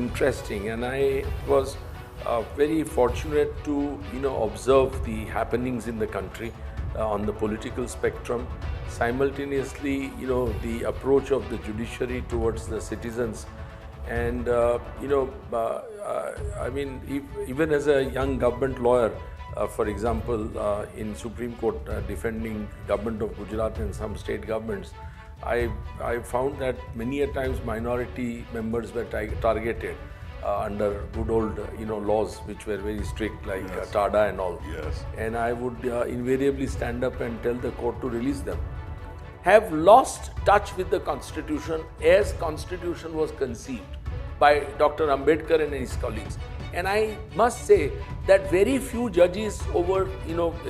Interesting, and I was very fortunate to observe the happenings in the country on the political spectrum. Simultaneously, the approach of the judiciary towards the citizens, and I mean, even as a young government lawyer, for example, in Supreme Court defending government of Gujarat and some state governments, I found that many a times minority members were targeted under good old laws which were very strict, like Yes. TADA and all. Yes. And I would invariably stand up and tell the court to release them. Have lost touch with the Constitution as Constitution was conceived by Dr. Ambedkar and his colleagues. And I must say that very few judges over,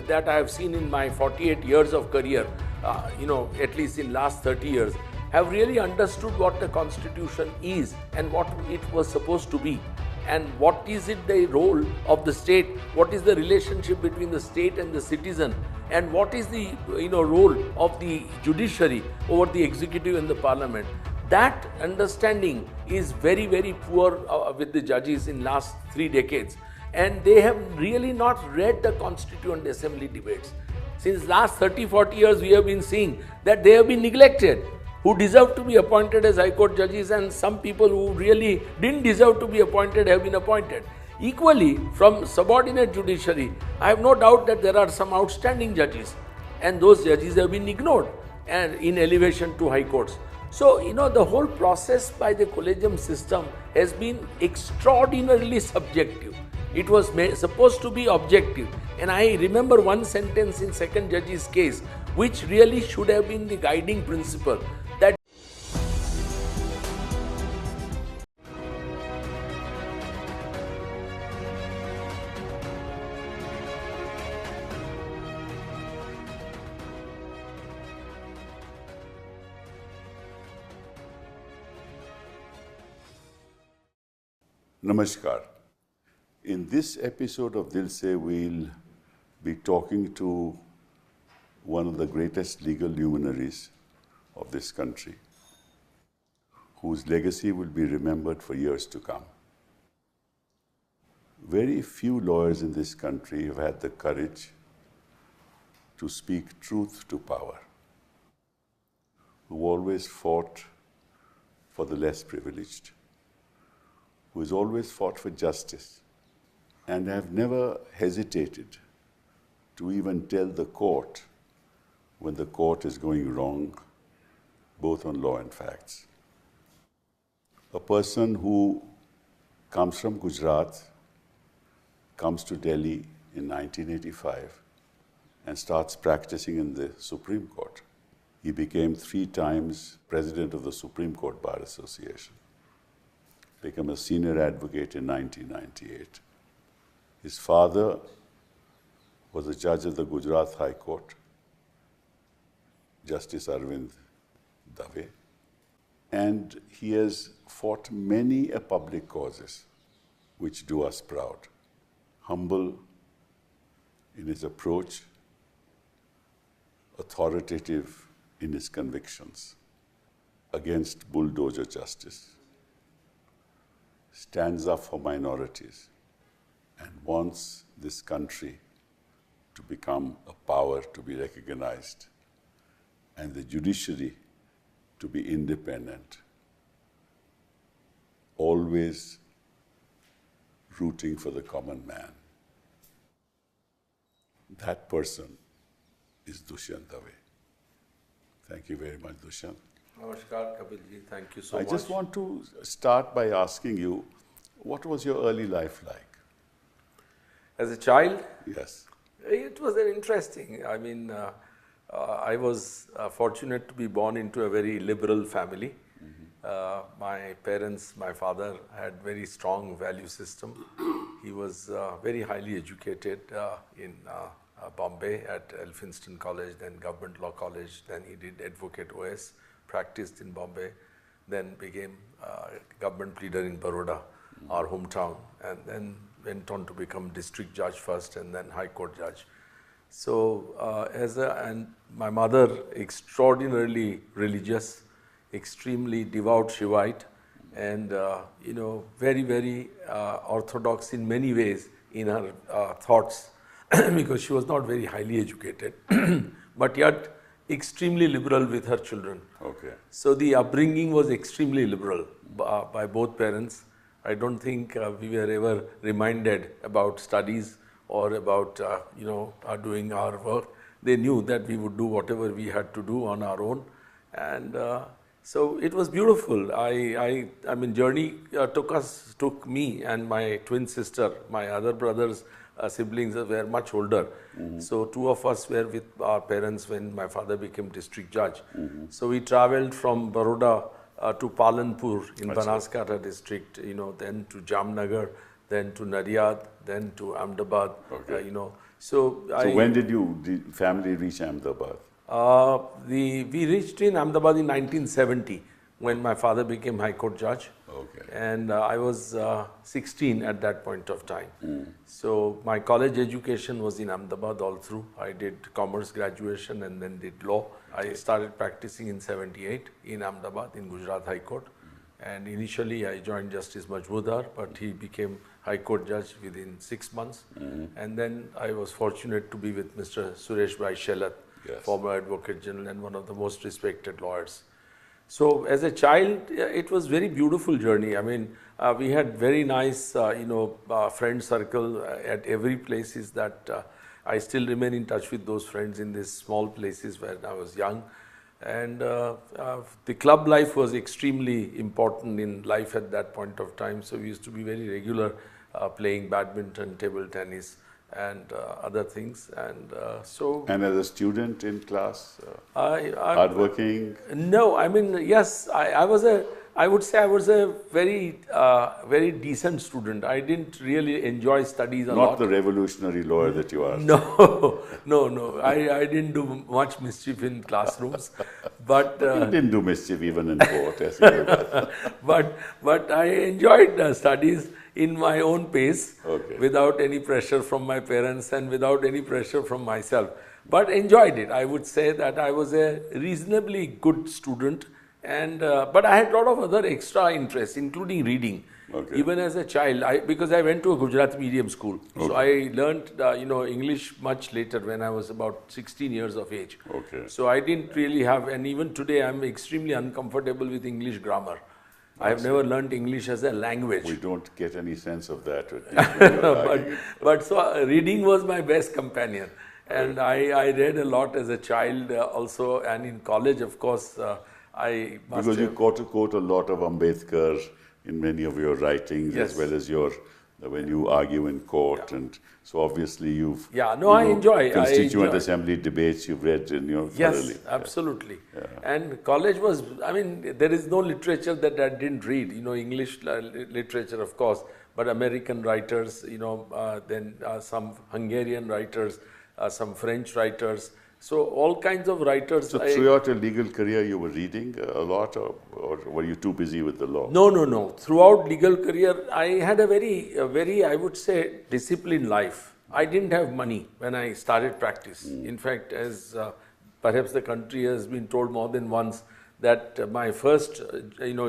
that I have seen in my 48 years of career, at least in last 30 years, have really understood what the Constitution is and what it was supposed to be. And what is it the role of the state, what is the relationship between the state and the citizen, and what is the role of the judiciary over the executive and the parliament. That understanding is very, very poor with the judges in last 3 decades, and they have really not read the Constituent Assembly debates. Since last 30-40 years, we have been seeing that they have been neglected, who deserve to be appointed as High Court judges, and some people who really didn't deserve to be appointed have been appointed. Equally, from subordinate judiciary, I have no doubt that there are some outstanding judges, and those judges have been ignored and in elevation to high courts. So, the whole process by the collegium system has been extraordinarily subjective. It was supposed to be objective. And I remember one sentence in second judge's case, which really should have been the guiding principle, that Namaskar. In this episode of Dil Se, we'll be talking to one of the greatest legal luminaries of this country, whose legacy will be remembered for years to come. Very few lawyers in this country have had the courage to speak truth to power, who always fought for the less privileged, who has always fought for justice, and have never hesitated to even tell the court when the court is going wrong, both on law and facts. A person who comes from Gujarat, comes to Delhi in 1985 and starts practicing in the Supreme Court. He became 3 times president of the Supreme Court Bar Association, became a senior advocate in 1998. His father was a judge of the Gujarat High Court, Justice Arvind Dave, and he has fought many public causes which do us proud. Humble in his approach, authoritative in his convictions, against bulldozer justice, stands up for minorities, and wants this country to become a power to be recognized, and the judiciary to be independent, always rooting for the common man. That person is Dushyant Dave. Thank you very much, Dushyant. Namaskar, Kapilji. Thank you so I much. just want to start by asking you, what was your early life like? As a child, Yes. it was very interesting. I mean, I was fortunate to be born into a very liberal family. My parents, my father had very strong value system. He was very highly educated in Bombay at Elphinstone College, then Government Law College, then he did Advocate OS, practiced in Bombay, then became government pleader in Baroda, our hometown, and then went on to become district judge first and then High Court judge. So, and my mother, extraordinarily religious, extremely devout Shivite, and very, very orthodox in many ways in her thoughts because she was not very highly educated, but yet extremely liberal with her children. Okay. So the upbringing was extremely liberal by both parents. I don't think we were ever reminded about studies or about doing our work. They knew that we would do whatever we had to do on our own, and so it was beautiful. I mean, journey took me and my twin sister, my other brothers. Siblings were much older. So two of us were with our parents when my father became district judge. So we traveled from Baroda to Palanpur in Banaskantha district, then to Jamnagar, then to Nariyad, then to Ahmedabad, Okay. So when did the family reach Ahmedabad? we reached in Ahmedabad in 1970 when my father became High Court judge. Okay. And I was 16 at that point of time. So my college education was in Ahmedabad all through. I did commerce graduation and then did law. I started practicing in 78 in Ahmedabad in Gujarat High Court. And initially I joined Justice Majmudar, but he became High Court judge within 6 months. And then I was fortunate to be with Mr. Suresh Bhai Shelat, Yes. former Advocate General and one of the most respected lawyers. So as a child, it was very beautiful journey. I mean, we had very nice, friend circle at every places that I still remain in touch with those friends in these small places where I was young. And the club life was extremely important in life at that point of time. So we used to be very regular playing badminton, table tennis, and other things. And And as a student in class, I'm hardworking? No, I mean, yes, I would say I was a very decent student. I didn't really enjoy studies a lot. Not the revolutionary lawyer that you are. No. I didn't do much mischief in classrooms, but You didn't do mischief even in court, as you know. but I enjoyed studies in my own pace, Okay. without any pressure from my parents and without any pressure from myself. But enjoyed it. I would say that I was a reasonably good student, and but I had a lot of other extra interests, including reading. Okay. Even as a child, because I went to a Gujarati medium school, so I learned English much later when I was about 16 years of age. Okay. So I didn't really have, and even today I'm extremely uncomfortable with English grammar. I have never learned English as a language. We don't get any sense of that. When you're arguing. but so reading was my best companion, and I read a lot as a child also, and in college, of course, I must Because you have, quote a lot of Ambedkar in many of your writings, Yes. as well as when you argue in court, and so obviously you've I enjoy. Constituent Assembly debates you've read in your thoroughly. Yes, absolutely. And college was, I mean, there is no literature that I didn't read. English literature, of course, but American writers, then some Hungarian writers, some French writers. So all kinds of writers. So throughout your legal career, you were reading a lot, or were you too busy with the law? No. Throughout legal career, I had a very, I would say, disciplined life. I didn't have money when I started practice. In fact, as perhaps the country has been told more than once, that my first,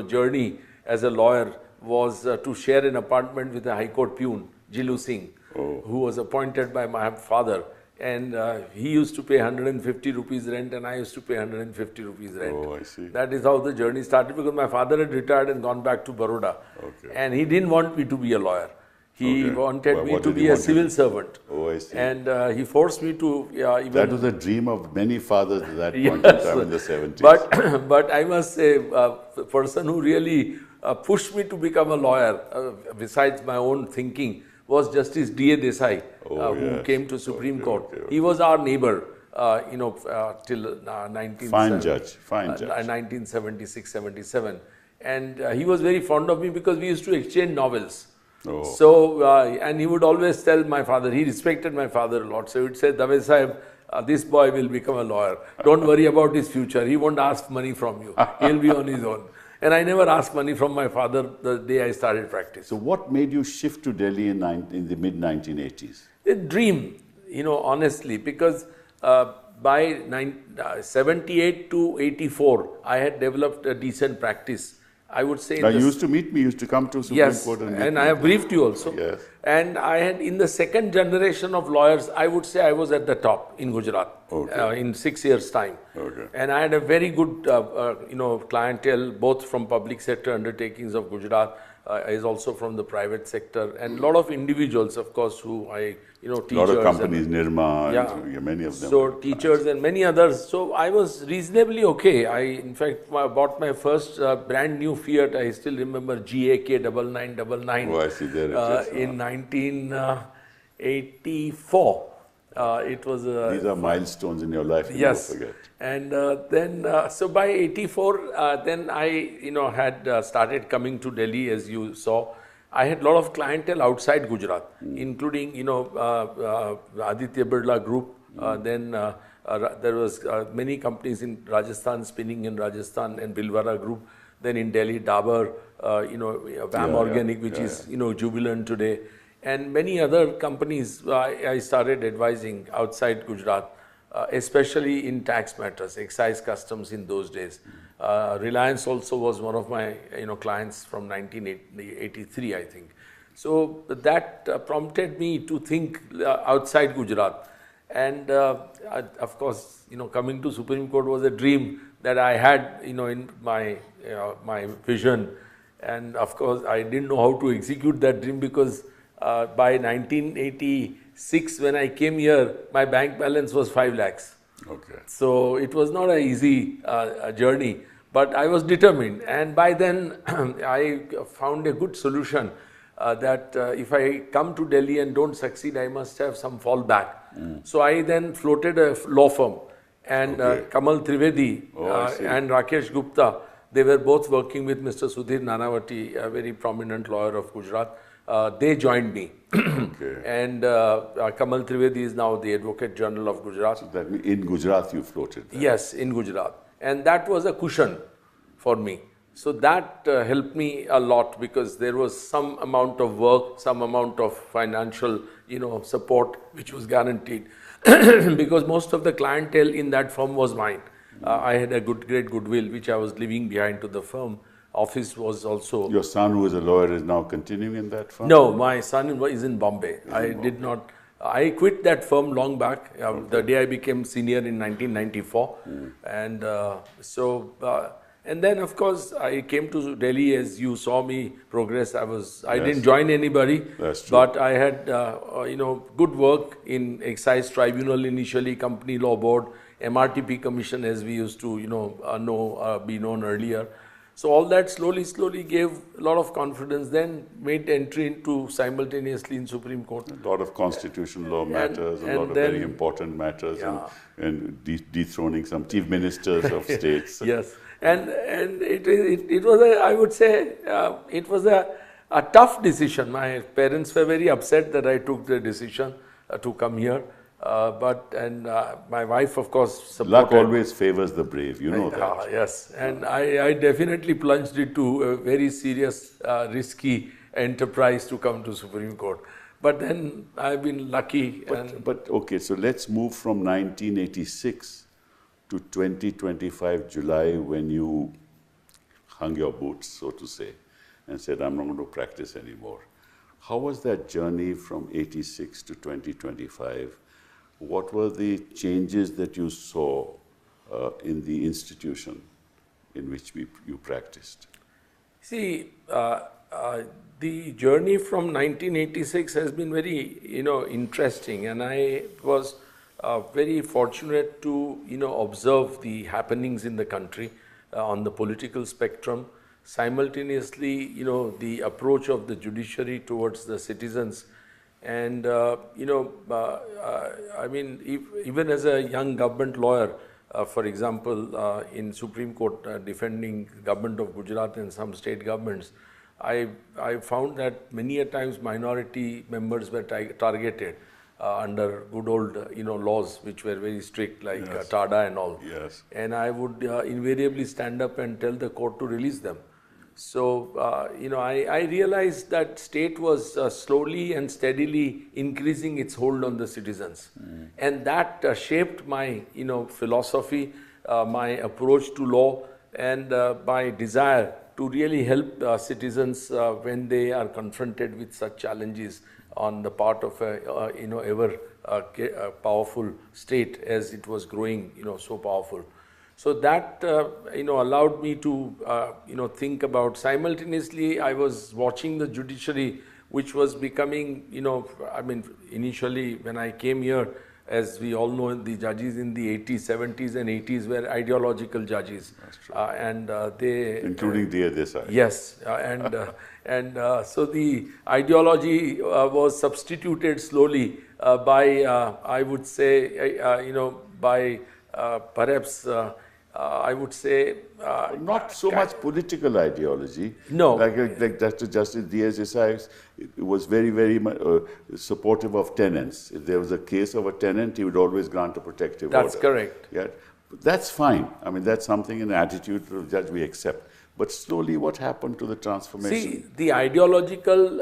journey as a lawyer was to share an apartment with a High Court peon, Jilu Singh, who was appointed by my father. And he used to pay 150 rupees rent and I used to pay 150 rupees rent. Oh, I see. That is how the journey started, because my father had retired and gone back to Baroda. Okay. And he didn't want me to be a lawyer. He Okay. wanted me What to did he be a want you civil to- servant. Oh, I see. And he forced me to even... That was a dream of many fathers at that point in Yes. time in the 70s. But I must say, the person who really pushed me to become a lawyer, besides my own thinking, was Justice D.A. Desai, who yes. came to Supreme Court. Okay. He was our neighbor, till 1976, 77. And he was very fond of me because we used to exchange novels. Oh. So, and he would always tell my father, he respected my father a lot. So he would say, Dave Sahib, this boy will become a lawyer. Don't worry about his future. He won't ask money from you. He'll be on his own. And I never asked money from my father the day I started practice. So what made you shift to Delhi in the mid-1980s? A dream, honestly, because by 78 to 84, I had developed a decent practice. I would say. Now, you used to meet me, you used to come to Supreme Yes, Court and meet and me. I have briefed you also. Yes. And I had, in the second generation of lawyers, I would say I was at the top in Gujarat in 6 years' time. Okay. And I had a very good, clientele, both from public sector undertakings of Gujarat, is also from the private sector, and a lot of individuals, of course, who teachers. A lot of companies, and, Nirma, yeah, and many of them. So teachers and many others. So I was reasonably okay. I, in fact, bought my first brand new Fiat. I still remember GAK 9999. Oh, I see there it is. In 1984. It was These are milestones in your life you yes, never forget. and then so by 84, then I had started coming to Delhi, as you saw. I had a lot of clientele outside Gujarat, including Aditya Birla Group. Then there was many companies in Rajasthan, spinning in Rajasthan, and Bhilwara Group. Then in Delhi, Dabur, VAM Organic, which is Jubilant today, and many other companies. I started advising outside Gujarat, especially in tax matters, excise customs in those days. Reliance also was one of my clients from 1983, I think. So that prompted me to think outside Gujarat. And of course, coming to Supreme Court was a dream that I had, in my vision. And of course, I didn't know how to execute that dream because by 1986, when I came here, my bank balance was 5 lakhs. Okay. So it was not an easy journey, but I was determined. And by then, I found a good solution that if I come to Delhi and don't succeed, I must have some fallback. So I then floated a law firm, and Kamal Trivedi and Rakesh Gupta, they were both working with Mr. Sudhir Nanavati, a very prominent lawyer of Gujarat. They joined me. And Kamal Trivedi is now the Advocate General of Gujarat. So that means in Gujarat you floated that. Yes, in Gujarat. And that was a cushion for me. So that helped me a lot because there was some amount of work, some amount of financial, support which was guaranteed because most of the clientele in that firm was mine. I had a great goodwill which I was leaving behind to the firm. Office was also. Your son, who is a lawyer, is now continuing in that firm? No, my son is in Bombay. Did not. I quit that firm long back. The day I became senior in 1994, and and then of course I came to Delhi. As you saw me progress, I didn't join anybody, but I had good work in Excise Tribunal initially, Company Law Board, MRTP Commission, as we used to be known earlier. So all that slowly gave a lot of confidence, then made entry into simultaneously in Supreme Court. A lot of constitutional law matters, a lot of very important matters, and dethroning some chief ministers of states. Yes, and it was I would say it was a tough decision. My parents were very upset that I took the decision to come here. My wife, of course, supported. Luck always favors the brave, you know that. Yes, and I definitely plunged into a very serious, risky enterprise to come to Supreme Court. But then I've been lucky. But okay, so let's move from 1986 to 2025 July, when you hung your boots, so to say, and said, I'm not going to practice anymore. How was that journey from 86 to 2025? What were the changes that you saw in the institution in which you practiced? See, the journey from 1986 has been very, interesting, and I was very fortunate to, observe the happenings in the country on the political spectrum. Simultaneously, the approach of the judiciary towards the citizens. And, even as a young government lawyer, for example, in Supreme Court defending government of Gujarat and some state governments, I found that many a times minority members were targeted under good old, laws which were very strict, like TADA and all. Yes. And I would invariably stand up and tell the court to release them. So, I realized that state was slowly and steadily increasing its hold on the citizens. And that shaped my, philosophy, my approach to law, and my desire to really help citizens when they are confronted with such challenges on the part of a ever powerful state as it was growing so powerful. So that allowed me to think about. Simultaneously I was watching the judiciary, which was becoming initially when I came here, as we all know, the judges in the 80s, 70s and 80s were ideological judges. That's true. They including Desai. Yes, so the ideology was substituted slowly by I would say by perhaps I would say not so much political ideology. No. Like Justice Desai was very, very supportive of tenants. If there was a case of a tenant, he would always grant a protective order. That's correct. Yeah, that's fine. I mean, that's something, an attitude of the judge we accept. But slowly, what happened to the transformation? See, the ideological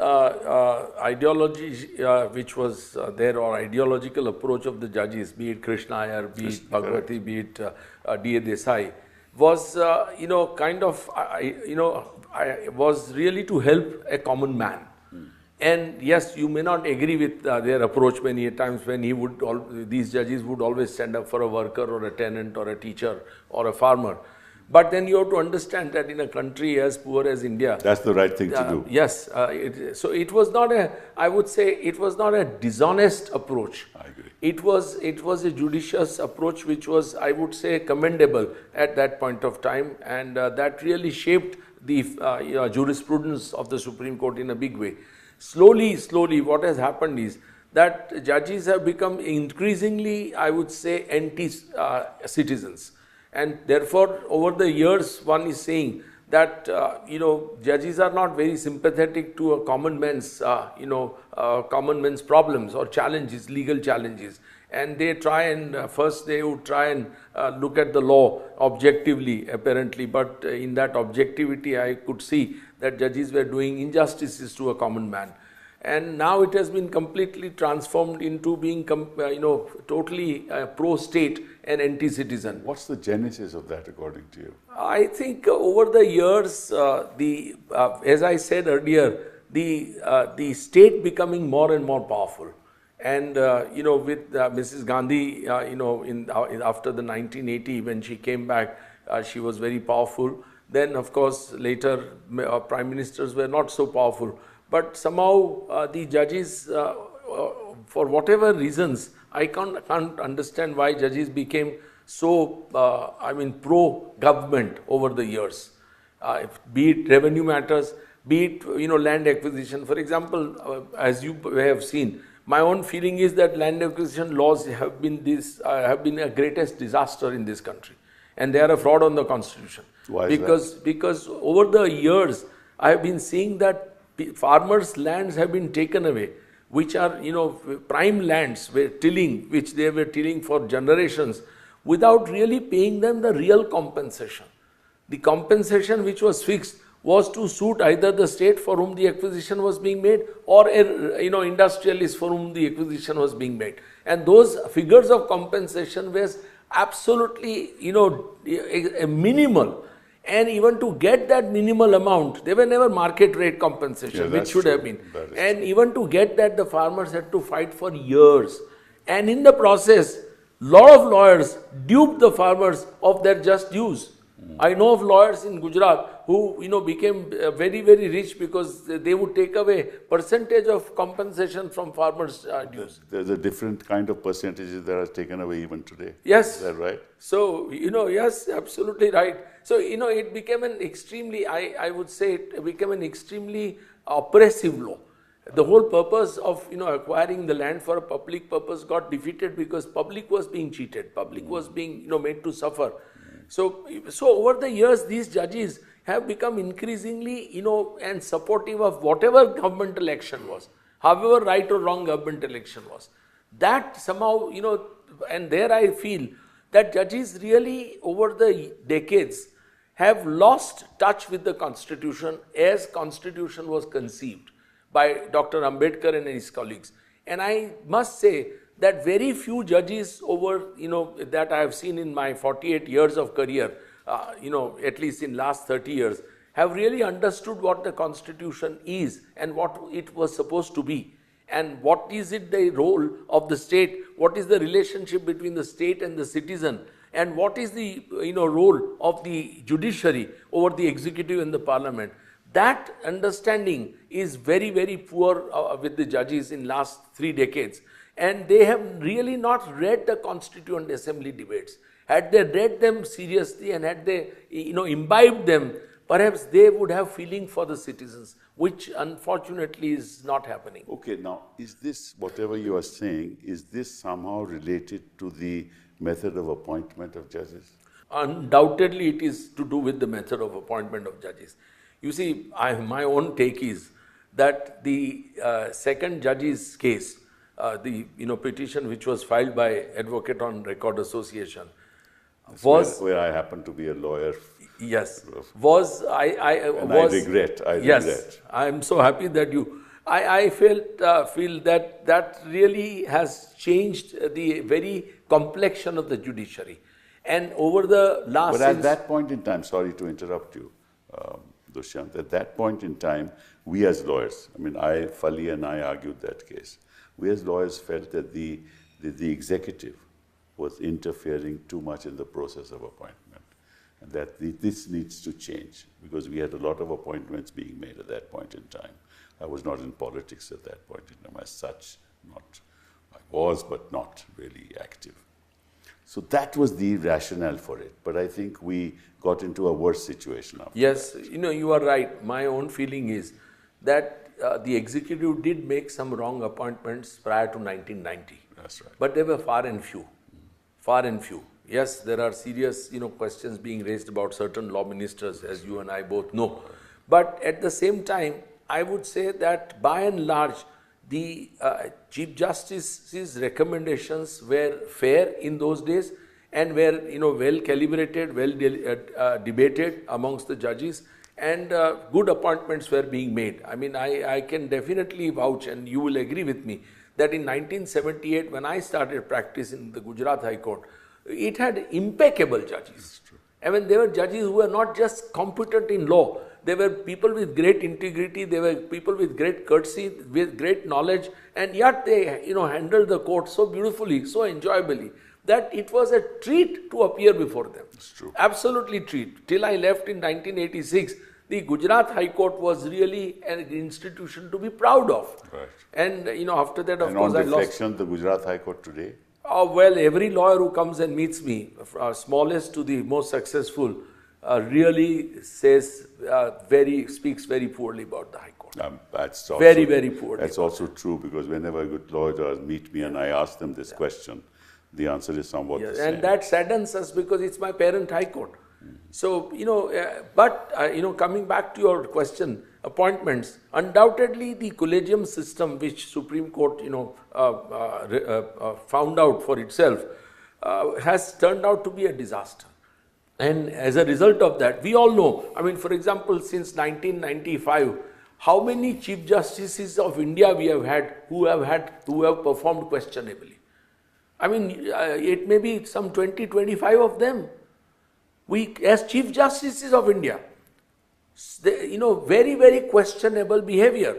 ideology which was there, or ideological approach of the judges, be it Krishna Iyer, be it Bhagwati, be it D.A. Desai, was was really to help a common man. And yes, you may not agree with their approach many times, when these judges would always stand up for a worker or a tenant or a teacher or a farmer. But then you have to understand that in a country as poor as India, that's the right thing to do. Yes. So it was not I would say, it was not a dishonest approach. I agree. It was a judicious approach, which was, I would say, commendable at that point of time. And that really shaped the jurisprudence of the Supreme Court in a big way. Slowly, what has happened is that judges have become increasingly, I would say, anti-citizens. And therefore, over the years, one is saying that judges are not very sympathetic to a common man's problems or challenges, legal challenges. And they try and first they would try and look at the law objectively, apparently. But in that objectivity, I could see that judges were doing injustices to a common man. And now it has been completely transformed into being, totally pro-state and anti-citizen. What's the genesis of that, according to you? I think over the years, as I said earlier, the state becoming more and more powerful. And, with Mrs. Gandhi, after the 1980, when she came back, she was very powerful. Then, of course, later, prime ministers were not so powerful. But somehow the judges, for whatever reasons, I can't understand why judges became so, pro-government over the years. Be it revenue matters, be it, land acquisition. For example, as you have seen, my own feeling is that land acquisition laws have been a greatest disaster in this country. And they are a fraud on the Constitution. Why is that? Because over the years, I have been seeing that farmers' lands have been taken away, which are, prime lands, which they were tilling for generations, without really paying them the real compensation. The compensation which was fixed was to suit either the state for whom the acquisition was being made, or industrialist for whom the acquisition was being made. And those figures of compensation were absolutely, a minimal. And even to get that minimal amount, they were never market rate compensation, which should have been. And even to get that, the farmers had to fight for years. And in the process, lot of lawyers duped the farmers of their just dues. I know of lawyers in Gujarat who, became very, very rich because they would take away percentage of compensation from farmers' dues. There's a different kind of percentages that are taken away even today. Yes. Is that right? So, yes, absolutely right. So, it became an extremely, I would say, it became an extremely oppressive law. The whole purpose of, acquiring the land for a public purpose got defeated because public was being cheated. Public was being, made to suffer. So over the years, these judges have become increasingly, and supportive of whatever governmental action was, however right or wrong governmental action was. That somehow, and there I feel that judges really over the decades have lost touch with the Constitution as Constitution was conceived by Dr. Ambedkar and his colleagues. And I must say that very few judges over, that I have seen in my 48 years of career, at least in last 30 years, have really understood what the Constitution is and what it was supposed to be, and what is it the role of the state, what is the relationship between the state and the citizen, and what is the role of the judiciary over the executive and the parliament. That understanding is very, very poor with the judges in last 3 decades, and they have really not read the Constituent Assembly debates. Had they read them seriously and had they imbibed them, perhaps they would have feeling for the citizens, which unfortunately is not happening. Okay, now is this, whatever you are saying, is this somehow related to the method of appointment of judges? Undoubtedly, it is to do with the method of appointment of judges. You see, my own take is that the second judge's case, the petition which was filed by Advocate on Record Association, was where I happen to be a lawyer. Yes, was I regret. Yes, I am so happy that you. I feel that really has changed the very complexion of the judiciary, and over the last. But at that point in time, sorry to interrupt you, Dushyant, at that point in time, we as lawyers, Fali and I argued that case. We as lawyers felt that the executive was interfering too much in the process of appointment, and that this needs to change, because we had a lot of appointments being made at that point in time. I was not in politics at that point in time as such. I was, but not really active. So that was the rationale for it. But I think we got into a worse situation after Yes, that. you are right. My own feeling is that the executive did make some wrong appointments prior to 1990. That's right. But they were far and few. Far and few. Yes, there are serious, questions being raised about certain law ministers, as you and I both know. But at the same time, I would say that by and large, the Chief Justice's recommendations were fair in those days and were, well calibrated, well debated amongst the judges, and good appointments were being made. I can definitely vouch, and you will agree with me, that in 1978, when I started practice in the Gujarat High Court, it had impeccable judges. They were judges who were not just competent in law. They were people with great integrity. They were people with great courtesy, with great knowledge, and yet they, handled the court so beautifully, so enjoyably, that it was a treat to appear before them. That's true. Absolutely treat. Till I left in 1986, the Gujarat High Court was really an institution to be proud of. Right. And, after that, of and course, on I lost. reflection, the Gujarat High Court today? Well, every lawyer who comes and meets me, smallest to the most successful, really says, speaks very poorly about the High Court. That's also, very, very poorly. That's also true, because whenever good lawyers meet me and I ask them this question, the answer is somewhat the same. And that saddens us, because it's my parent High Court. So, but coming back to your question, appointments, undoubtedly the collegium system which Supreme Court, found out for itself, has turned out to be a disaster. And as a result of that, we all know, for example, since 1995, how many Chief Justices of India we have had who have performed questionably. It may be some 20, 25 of them. We, as Chief Justices of India, very, very questionable behavior.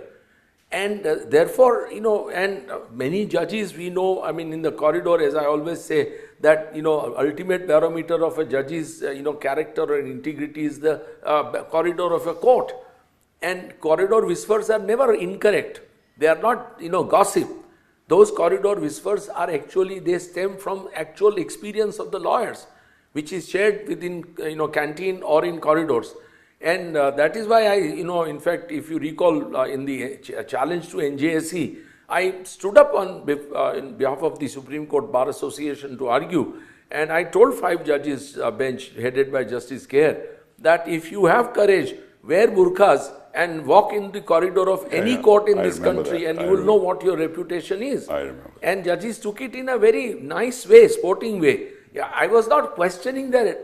And therefore, and many judges we know, in the corridor, as I always say, that, ultimate barometer of a judge's, character and integrity is the corridor of a court. And corridor whispers are never incorrect. They are not, gossip. Those corridor whispers are actually, they stem from actual experience of the lawyers, which is shared within, canteen or in corridors. And that is why I, in fact, if you recall, in the challenge to NJSE, I stood up on in behalf of the Supreme Court Bar Association to argue, and I told 5 judges bench headed by Justice Kher that if you have courage, wear burqas and walk in the corridor of any court in this country, and you will know what your reputation is. I remember. And judges took it in a very nice way, sporting way. Yeah, I was not questioning their,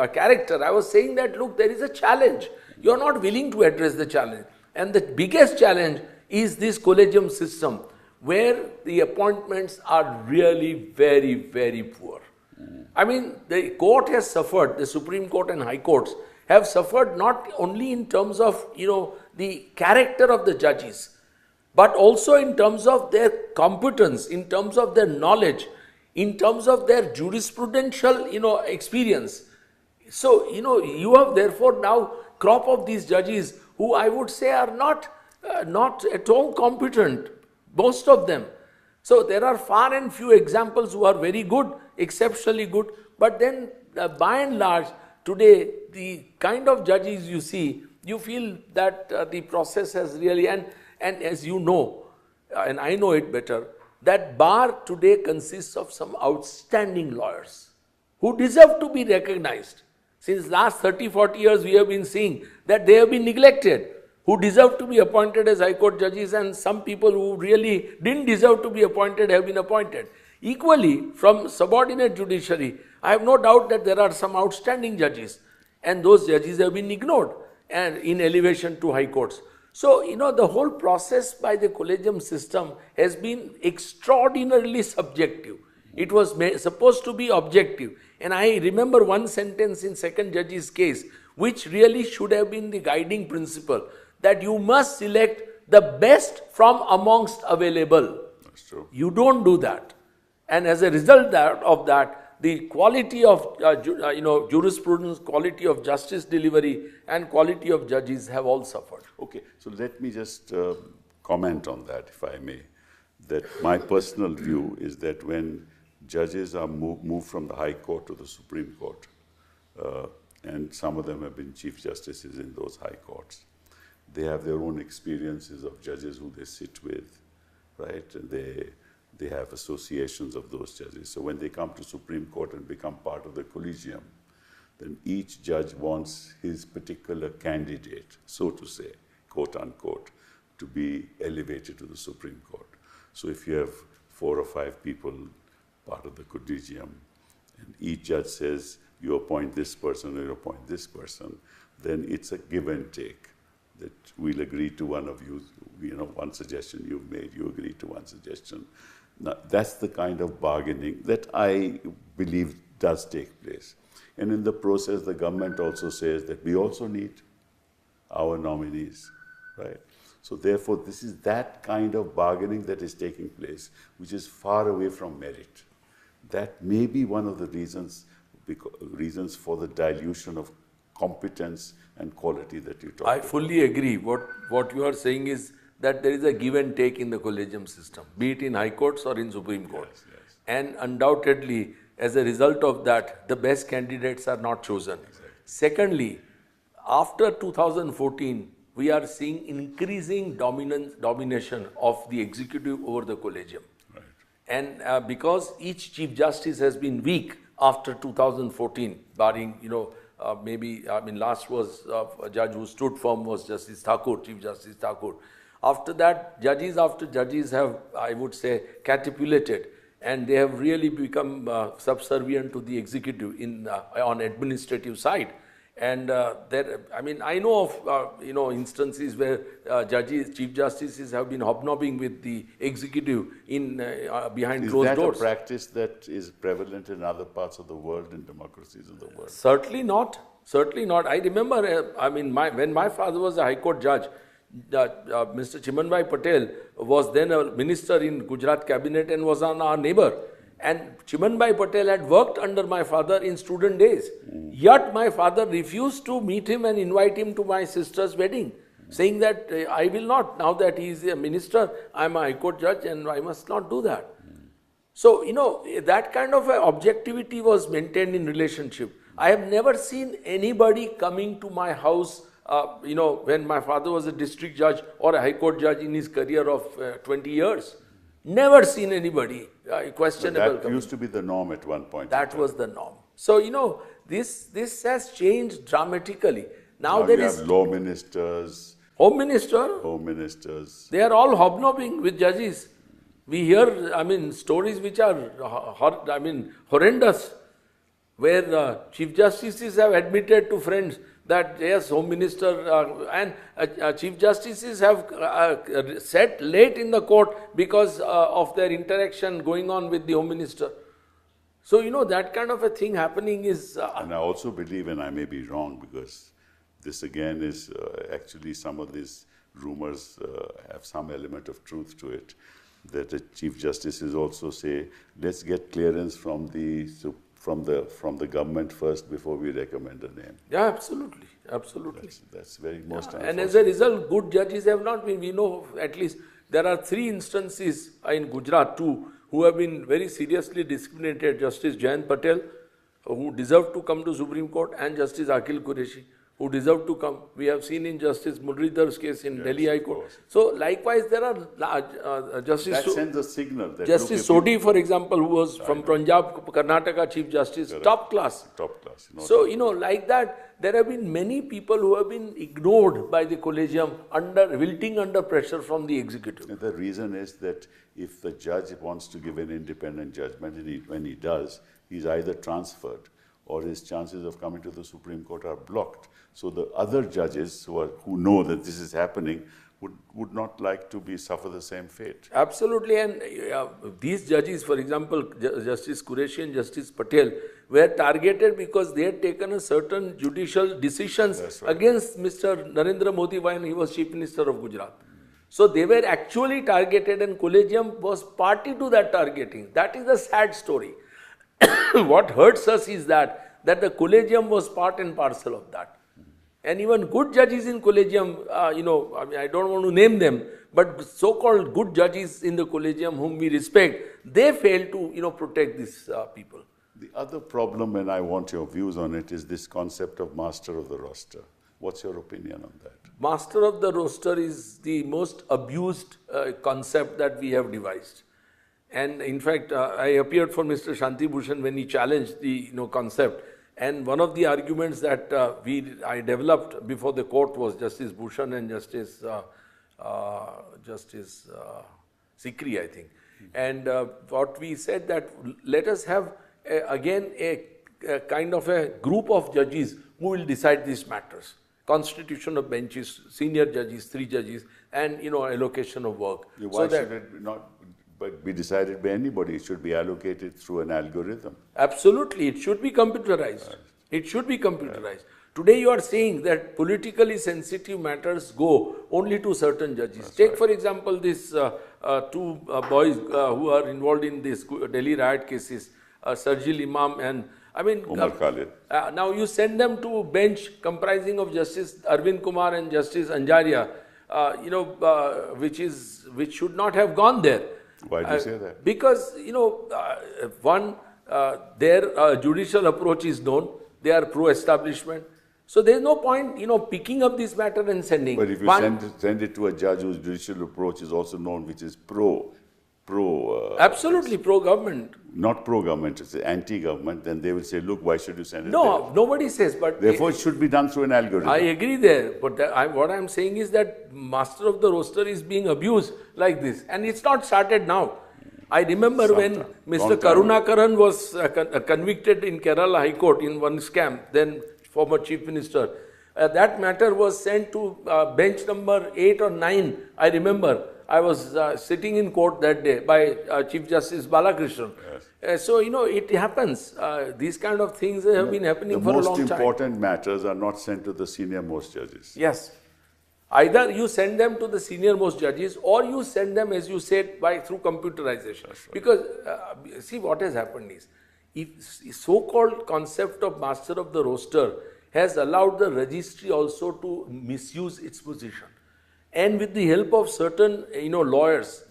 character. I was saying that, look, there is a challenge. You are not willing to address the challenge. And the biggest challenge is this collegium system, where the appointments are really very, very poor. The court has suffered, the Supreme Court and High Courts have suffered not only in terms of, the character of the judges, but also in terms of their competence, in terms of their knowledge, in terms of their jurisprudential, experience. So, you have therefore now crop of these judges who I would say are not at all competent, most of them. So there are far and few examples who are very good, exceptionally good, but then by and large, today, the kind of judges you see, you feel that the process has really, and as you know, and I know it better, that bar today consists of some outstanding lawyers who deserve to be recognized. Since last 30, 40 years, we have been seeing that they have been neglected, who deserve to be appointed as High Court judges, and some people who really didn't deserve to be appointed have been appointed. Equally, from subordinate judiciary, I have no doubt that there are some outstanding judges, and those judges have been ignored and in elevation to high courts. So, the whole process by the collegium system has been extraordinarily subjective. It was supposed to be objective. And I remember one sentence in second judge's case, which really should have been the guiding principle, that you must select the best from amongst available. That's true. You don't do that. And as a result of that, the quality of jurisprudence, quality of justice delivery, and quality of judges have all suffered. Okay, so let me just comment on that, if I may. That my personal view is that when judges are moved from the High Court to the Supreme Court, and some of them have been Chief Justices in those High Courts, they have their own experiences of judges who they sit with, right? And they have associations of those judges. So when they come to Supreme Court and become part of the collegium, then each judge wants his particular candidate, so to say, quote unquote, to be elevated to the Supreme Court. So if you have 4 or 5 people part of the collegium, and each judge says, you appoint this person or you appoint this person, then it's a give and take. That we'll agree to one of you, one suggestion you've made, you agree to one suggestion. Now, that's the kind of bargaining that I believe does take place. And in the process, the government also says that we also need our nominees, right? So therefore, this is that kind of bargaining that is taking place, which is far away from merit. That may be one of the reasons for the dilution of competence and quality that you talk about. I fully agree. What you are saying is that there is a give and take in the collegium system, be it in high courts or in Supreme Court. Yes. And undoubtedly, as a result of that, the best candidates are not chosen. Exactly. Secondly, after 2014, we are seeing increasing domination of the executive over the collegium. Right. And because each Chief Justice has been weak after 2014, barring, last was a judge who stood firm was Justice Thakur, Chief Justice Thakur. After that, judges have, I would say, catapulted, and they have really become subservient to the executive on administrative side. And I know of instances where Chief Justices have been hobnobbing with the executive behind closed doors. Is that a practice that is prevalent in other parts of the world, in democracies of the world? Certainly not. Certainly not. I remember, when my father was a High Court judge, Mr. Chimanbhai Patel was then a minister in Gujarat cabinet and was our neighbor. And Chimanbhai Patel had worked under my father in student days. Yet my father refused to meet him and invite him to my sister's wedding, saying that I will not. Now that he is a minister, I am a High Court judge and I must not do that. So, that kind of objectivity was maintained in relationship. I have never seen anybody coming to my house, when my father was a district judge or a High Court judge in his career of 20 years. Never seen anybody questionable. That used to be the norm at one point. That was the norm. So, this has changed dramatically. Now there is law ministers, Home ministers. They are all hobnobbing with judges. We hear, stories which are, horrendous, where Chief Justices have admitted to friends that yes, Home Minister and Chief Justices have sat late in the court because of their interaction going on with the Home Minister. So, that kind of a thing happening is... and I also believe, and I may be wrong, because this again is actually some of these rumors have some element of truth to it, that the Chief Justices also say, let's get clearance from the government first before we recommend a name. Yeah, absolutely, absolutely. That's very most Yeah. And as a result, good judges have not been. We know at least there are 3 instances in Gujarat too who have been very seriously discriminated. Justice Jayant Patel, who deserved to come to Supreme Court, and Justice Akhil Qureshi, who deserved to come. We have seen in Justice Muralidhar's case in Delhi High Court. So likewise, there are Justice. That sends a signal. That Justice Sodhi, for example, who was from Punjab, Karnataka Chief Justice, top class. Top class. So, like that, there have been many people who have been ignored by the collegium, wilting under pressure from the executive. And the reason is that if the judge wants to give an independent judgment, and when he does, he's either transferred or his chances of coming to the Supreme Court are blocked. So the other judges who know that this is happening would not like to suffer the same fate. Absolutely, and these judges, for example, Justice Qureshi and Justice Patel, were targeted because they had taken a certain judicial decisions against Mr. Narendra Modi when he was Chief Minister of Gujarat. So they were actually targeted, and collegium was party to that targeting. That is a sad story. What hurts us is that the collegium was part and parcel of that. And even good judges in collegium, I don't want to name them, but so-called good judges in the collegium whom we respect, they fail to, protect these people. The other problem, and I want your views on it, is this concept of master of the roster. What's your opinion on that? Master of the roster is the most abused concept that we have devised. And in fact, I appeared for Mr. Shanti Bhushan when he challenged the concept. And one of the arguments that I developed before the court was Justice Bhushan and Justice Sikri, I think. And what we said that let us have again a kind of a group of judges who will decide these matters. Constitution of benches, senior judges, 3 judges, and allocation of work. Why should it not be decided by anybody? It should be allocated through an algorithm. Absolutely, it should be computerized. Right. It should be computerized. Right. Today you are saying that politically sensitive matters go only to certain judges. That's Take for example these 2 boys who are involved in this Delhi riot cases, Sarjil Imam and Umar Khalid. Now you send them to a bench comprising of Justice Arvind Kumar and Justice Anjaria, which should not have gone there. Why do you say that? Because, their judicial approach is known. They are pro-establishment. So there is no point, picking up this matter and sending. But if you send it to a judge whose judicial approach is also known, which is absolutely pro-government. Not pro-government, it's anti-government, then they will say, look, why should you send it No, there? Nobody says, but... Therefore, it should be done through an algorithm. I agree there, but what I'm saying is that master of the roster is being abused like this. And it's not started now. I remember when Mr. Karunakaran was convicted in Kerala High Court in one scam, then former Chief Minister. That matter was sent to bench number 8 or 9, I remember. I was sitting in court that day by Chief Justice Balakrishnan. Yes. So, it happens. These kind of things have been happening for a long time. The most important matters are not sent to the senior most judges. Yes. Either you send them to the senior most judges or you send them, as you said, through computerization. Right. Because, see what has happened is, so-called concept of master of the roster has allowed the registry also to misuse its position. And with the help of certain, lawyers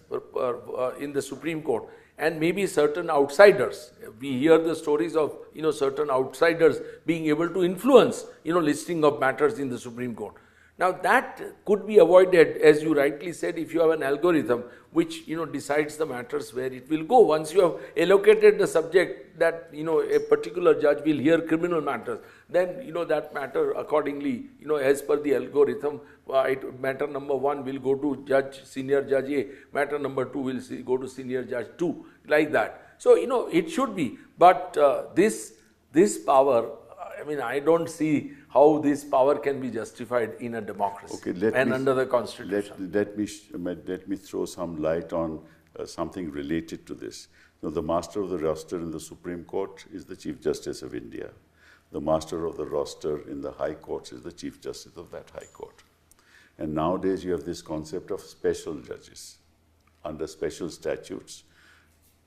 in the Supreme Court and maybe certain outsiders, we hear the stories of, certain outsiders being able to influence, listing of matters in the Supreme Court. Now that could be avoided, as you rightly said, if you have an algorithm which, decides the matters where it will go. Once you have allocated the subject that, a particular judge will hear criminal matters, then, that matter accordingly, as per the algorithm, matter number 1 will go to senior judge A, matter number 2 will go to senior judge 2, like that. So, it should be, but this power, I don't see how this power can be justified in a democracy under the Constitution. Let me throw some light on something related to this. The master of the roster in the Supreme Court is the Chief Justice of India. the master of the roster in the high courts is the Chief Justice of that high court. And nowadays you have this concept of special judges under special statutes,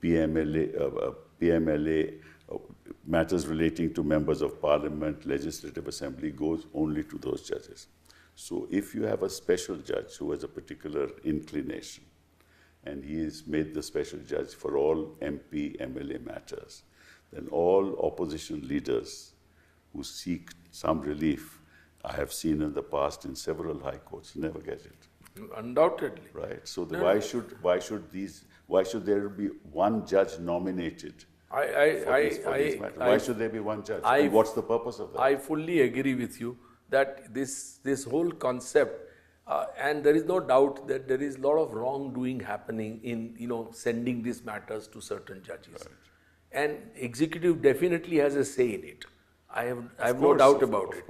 PMLA, matters relating to members of parliament, legislative assembly goes only to those judges. So if you have a special judge who has a particular inclination, and he is made the special judge for all MP, MLA matters, then all opposition leaders who seek some relief, I have seen in the past in several high courts, never get it. Undoubtedly. Right. So why should there be one judge nominated? Why should there be one judge? And what's the purpose of that? I fully agree with you that this whole concept, and there is no doubt that there is a lot of wrongdoing happening in sending these matters to certain judges, right. And executive definitely has a say in it. I have no doubt about it.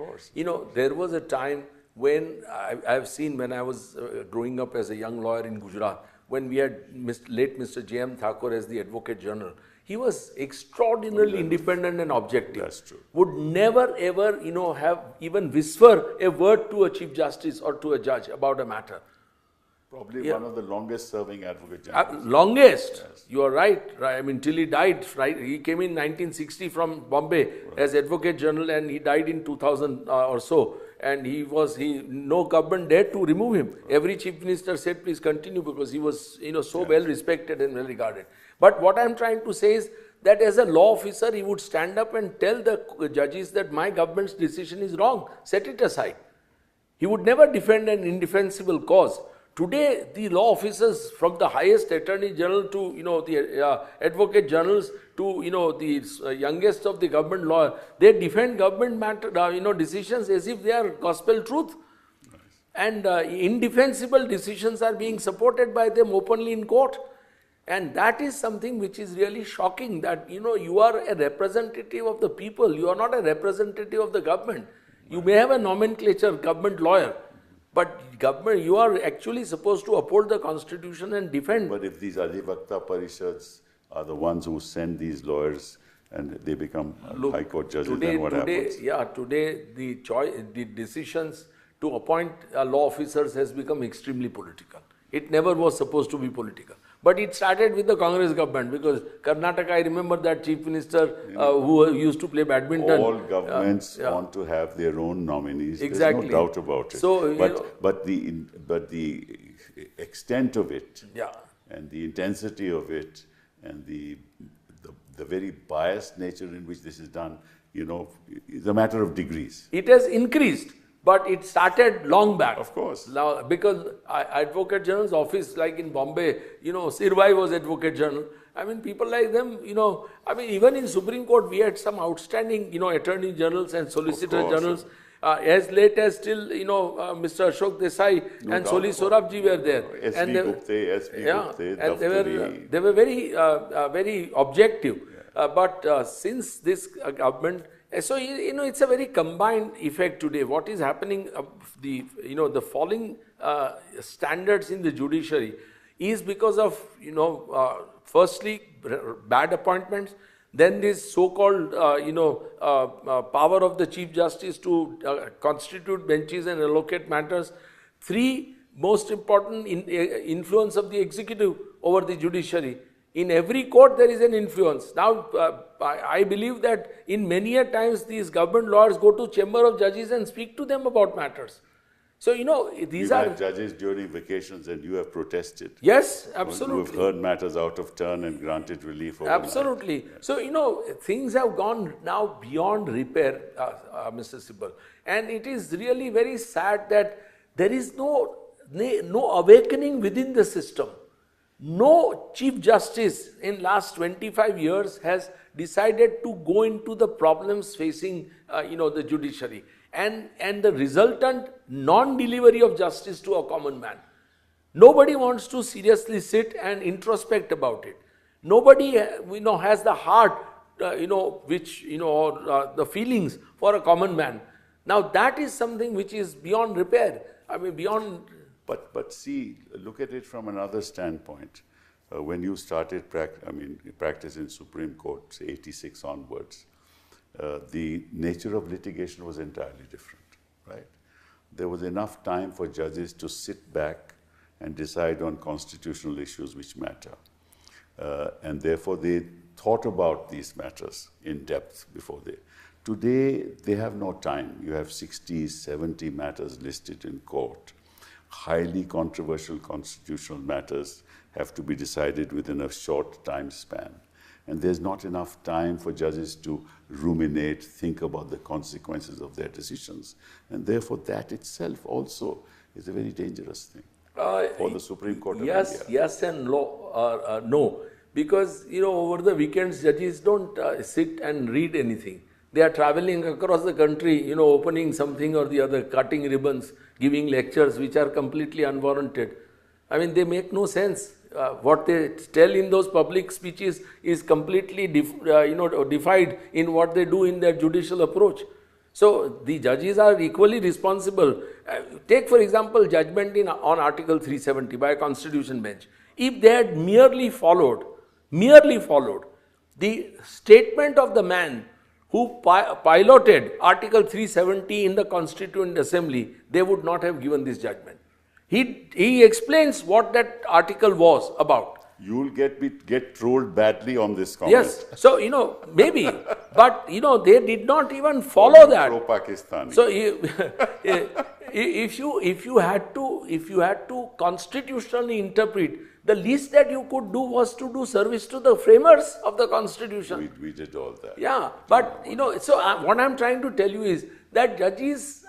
There was a time when I've seen when I was growing up as a young lawyer in Gujarat, when we had late Mr. J.M. Thakur as the Advocate General. He was extraordinarily independent and objective. That's true. Would never ever, have even whisper a word to a Chief Justice or to a judge about a matter. Probably one of the longest serving Advocate Generals. Longest. Yes. You are right. I mean, till he died, right? He came in 1960 from Bombay as Advocate General, and he died in 2000 or so. And no government dared to remove him. Right. Every Chief Minister said, please continue, because he was, so well respected and well regarded. But what I'm trying to say is that as a law officer, he would stand up and tell the judges that my government's decision is wrong. Set it aside. He would never defend an indefensible cause. Today, the law officers, from the highest Attorney General to the Advocate Generals to the youngest of the government lawyer, they defend government matter, decisions as if they are gospel truth. Nice. And indefensible decisions are being supported by them openly in court. And that is something which is really shocking, that you are a representative of the people. You are not a representative of the government. You may have a nomenclature government lawyer, but government, you are actually supposed to uphold the constitution and defend. But if these Adhivakta Parishads are the ones who send these lawyers and they become high court judges, then what happens? Today the decisions to appoint law officers has become extremely political. It never was supposed to be political. But it started with the Congress government, because Karnataka, I remember that Chief Minister who used to play badminton. All governments want to have their own nominees. Exactly. There's no doubt about it. So, but the extent of it, and the intensity of it, and the very biased nature in which this is done, is a matter of degrees. It has increased. But it started long back. Of course. Now, because Advocate General's office, like in Bombay, Sirvai was Advocate General. I mean, people like them, even in Supreme Court, we had some outstanding, Attorney Generals and Solicitor Generals. As late as till, Mr. Ashok Desai and Soli Sorabji were there. S.V. Gupte, and they were very, very objective. Yeah. But since this government, so it's a very combined effect today. What is happening, the falling standards in the judiciary is because of firstly bad appointments, then this so-called power of the Chief Justice to constitute benches and allocate matters. 3, most important, influence of the executive over the judiciary. In every court, there is an influence. Now, I believe that in many a times, these government lawyers go to chamber of judges and speak to them about matters. So, these are... had judges during vacations and you have protested. Yes, absolutely. You have heard matters out of turn and granted relief overnight. Absolutely. Yeah. So, things have gone now beyond repair, Mr. Sibal. And it is really very sad that there is no awakening within the system. No Chief Justice in last 25 years has decided to go into the problems facing, the judiciary and the resultant non-delivery of justice to a common man. Nobody wants to seriously sit and introspect about it. Nobody, has the heart, or the feelings for a common man. Now that is something which is beyond repair. I mean, beyond. But see, look at it from another standpoint. When you started practice in Supreme Court, say 86 onwards, the nature of litigation was entirely different, right? There was enough time for judges to sit back and decide on constitutional issues which matter. And therefore, they thought about these matters in depth before they. Today, they have no time. You have 60, 70 matters listed in court. Highly controversial constitutional matters have to be decided within a short time span. And there's not enough time for judges to ruminate, think about the consequences of their decisions. And therefore, that itself also is a very dangerous thing for the Supreme Court of India. Yes and no. Because, over the weekends, judges don't sit and read anything. They are traveling across the country, opening something or the other, cutting ribbons, giving lectures which are completely unwarranted. I mean, they make no sense. What they tell in those public speeches is completely defied in what they do in their judicial approach. So the judges are equally responsible. Take, for example, judgment on Article 370 by a constitution bench. If they had merely followed the statement of the man who piloted Article 370 in the Constituent Assembly, they would not have given this judgment. He explains what that article was about. You'll get trolled badly on this comment. Yes, so maybe, but they did not even follow that. Pro-Pakistani. So if you had to constitutionally interpret, the least that you could do was to do service to the framers of the Constitution. We did all that. Yeah, but so what I'm trying to tell you is that judges,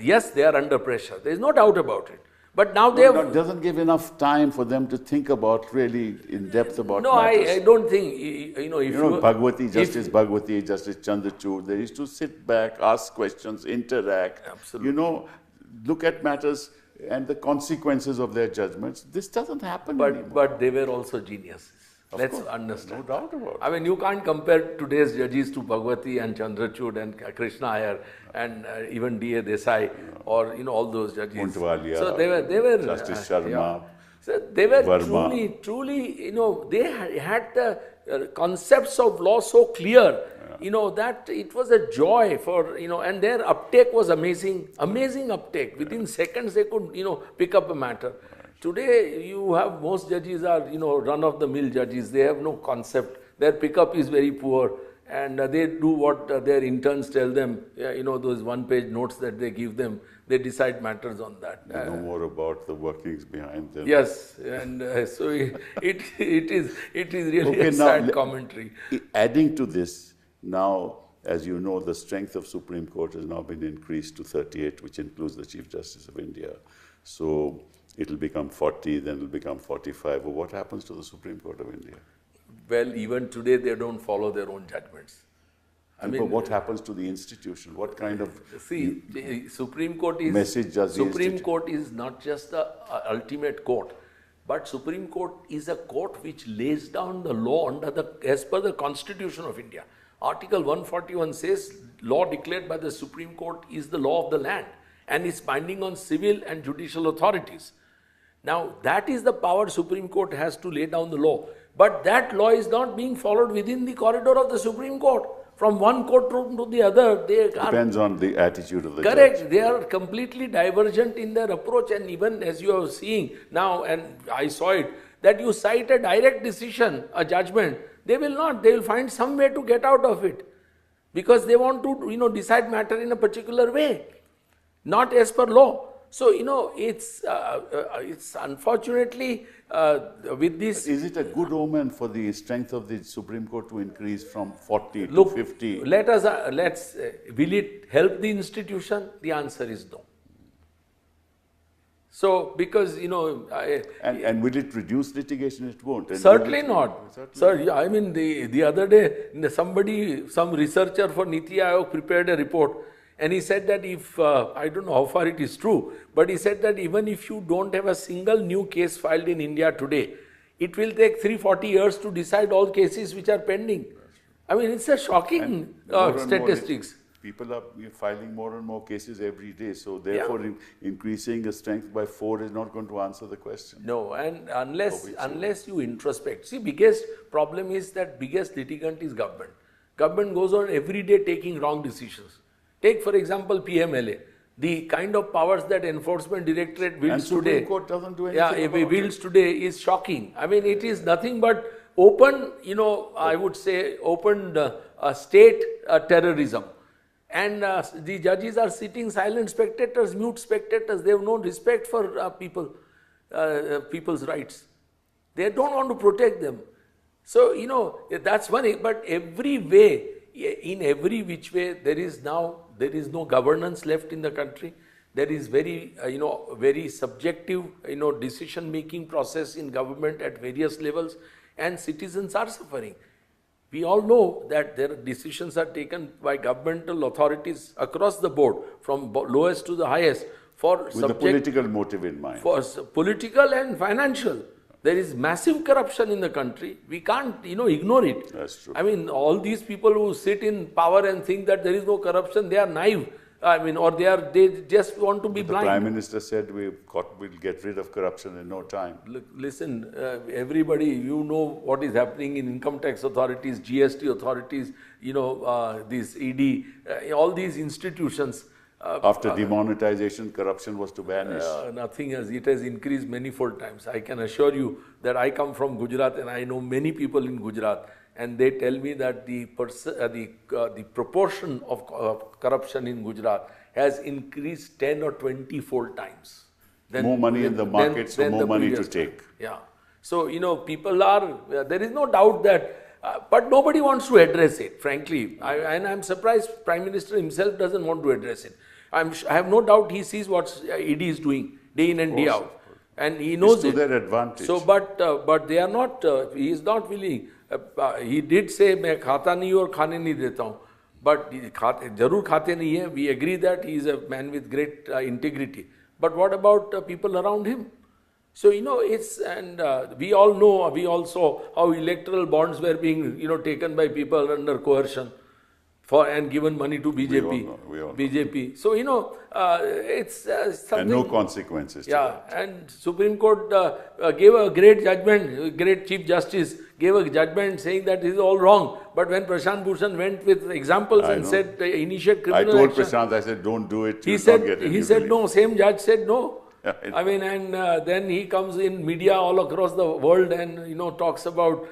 yes, they are under pressure. There is no doubt about it. But now they have... doesn't give enough time for them to think about really in depth about matters. I don't think, Bhagwati, Justice Chandrachud, they used to sit back, ask questions, interact. Absolutely. Look at matters and the consequences of their judgments. This doesn't happen anymore. But they were also geniuses. Let's understand. No doubt about it. I mean, you can't compare today's judges to Bhagwati and Chandrachud and Krishna Iyer and even D.A. Desai or all those judges. Montvalia, so they were Justice Sharma. So they were Verma. truly, they had the concepts of law so clear, that it was a joy for, and their uptake was amazing uptake. Within seconds they could, pick up a matter. Today, you have most judges are, run-of-the-mill judges. They have no concept. Their pickup is very poor. And they do what their interns tell them, those one-page notes that they give them. They decide matters on that. They know more about the workings behind them. Yes, and so it is really a sad commentary. Adding to this, now, as you know, the strength of Supreme Court has now been increased to 38, which includes the Chief Justice of India. So it'll become 40, then it'll become 45. Well, what happens to the Supreme Court of India? Well, even today, they don't follow their own judgments. But what happens to the institution? What kind of the Supreme Court is message does the Supreme Court is not just the ultimate court, but Supreme Court is a court which lays down the law as per the Constitution of India. Article 141 says law declared by the Supreme Court is the law of the land and is binding on civil and judicial authorities. Now, that is the power Supreme Court has to lay down the law. But that law is not being followed within the corridor of the Supreme Court. From one courtroom to the other, depends on the attitude of the correct. judge. They are completely divergent in their approach, and even as you are seeing now, and I saw it, that you cite a direct decision, a judgment, they will not. They will find some way to get out of it, because they want to, decide matter in a particular way, not as per law. So, it's unfortunately with this... Is it a good omen for the strength of the Supreme Court to increase from 40 to 50? Will it help the institution? The answer is no. So, because, and will it reduce litigation? It won't. And certainly not. Sir, I mean, the other day, some researcher for Niti Aayog prepared a report. And he said that if, I don't know how far it is true, but he said that even if you don't have a single new case filed in India today, it will take 3-40 years to decide all cases which are pending. I mean, it's a shocking statistics. People are filing more and more cases every day, so therefore increasing the strength by 4 is not going to answer the question. No, and unless you introspect. See, biggest problem is that biggest litigant is government. Government goes on every day taking wrong decisions. Take, for example, PMLA. The kind of powers that Enforcement Directorate wields And today. Supreme Court doesn't do anything about wields today is shocking. I mean, it is nothing but open, I would say, open state terrorism. And the judges are sitting silent spectators, mute spectators. They have no respect for people's rights. They don't want to protect them. So, that's funny. But every way, in every which way, there is no governance left in the country. There is very, very subjective, decision-making process in government at various levels, and citizens are suffering. We all know that their decisions are taken by governmental authorities across the board, from lowest to the highest, with a political motive in mind. For political and financial. There is massive corruption in the country. We can't, ignore it. That's true. I mean, all these people who sit in power and think that there is no corruption, they are naive. I mean, or they just want to be blind. The Prime Minister said we'll get rid of corruption in no time. Look, listen, everybody, you know what is happening in income tax authorities, GST authorities, this ED, all these institutions. After demonetization, corruption was to vanish. Nothing else. It has increased manifold times. I can assure you that I come from Gujarat and I know many people in Gujarat, and they tell me that the proportion of corruption in Gujarat has increased 10 or 20-fold times. More money in the market, so more money to take. Yeah. So, people are, there is no doubt that, but nobody wants to address it, frankly. And I'm surprised Prime Minister himself doesn't want to address it. I have no doubt he sees what ED is doing day in and day out. And he knows it's it. to their advantage. So, but they are not, he is not willing. He did say, मैं खाता नहीं और खाने नहीं देता हूँ. But जरूर खाते नहीं है. We agree that he is a man with great integrity. But what about people around him? So, we all know, we all saw how electoral bonds were being, taken by people under coercion and given money to BJP. We all know. BJP. So, it's something. And no consequences. Yeah, and Supreme Court gave a great judgment, great Chief Justice gave a judgment saying that this is all wrong. But when Prashant Bhushan went with examples and said, initiate criminal I told action, Prashant, I said, don't do it. he said no, same judge said no. I mean, and then he comes in media all across the world and, talks about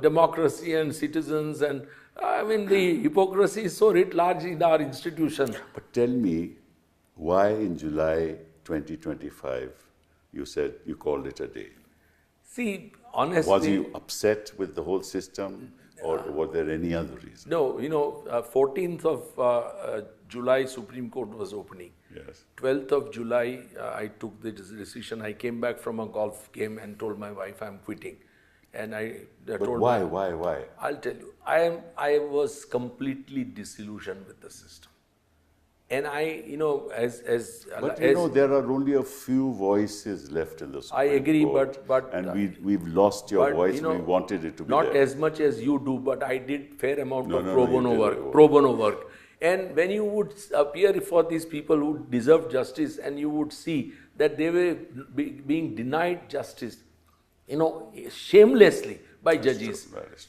democracy and citizens, and I mean, the hypocrisy is so writ large in our institution. But tell me, why in July 2025 you called it a day? See, honestly... Was you upset with the whole system, or was there any other reason? No, 14th of July, Supreme Court was opening. Yes. 12th of July, I took the decision. I came back from a golf game and told my wife I'm quitting. And But why? I'll tell you. I was completely disillusioned with the system. And there are only a few voices left in the Supreme I agree, Court, but and we've lost your voice. We wanted it to be not there. as much as you do, but I did fair amount of pro bono work. And when you would appear for these people who deserve justice, and you would see that they were being denied justice, shamelessly by judges.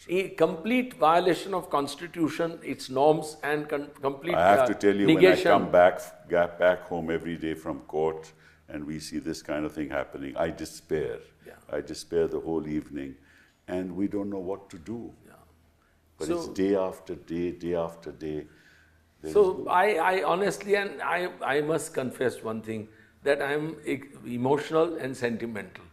A complete violation of constitution, its norms, and complete I have to tell you, negation. when I come back home every day from court and we see this kind of thing happening, I despair. Yeah. I despair the whole evening, and we don't know what to do. Yeah. But So- it's day after day, day after day. So I honestly, and I must confess one thing, that I am emotional and sentimental.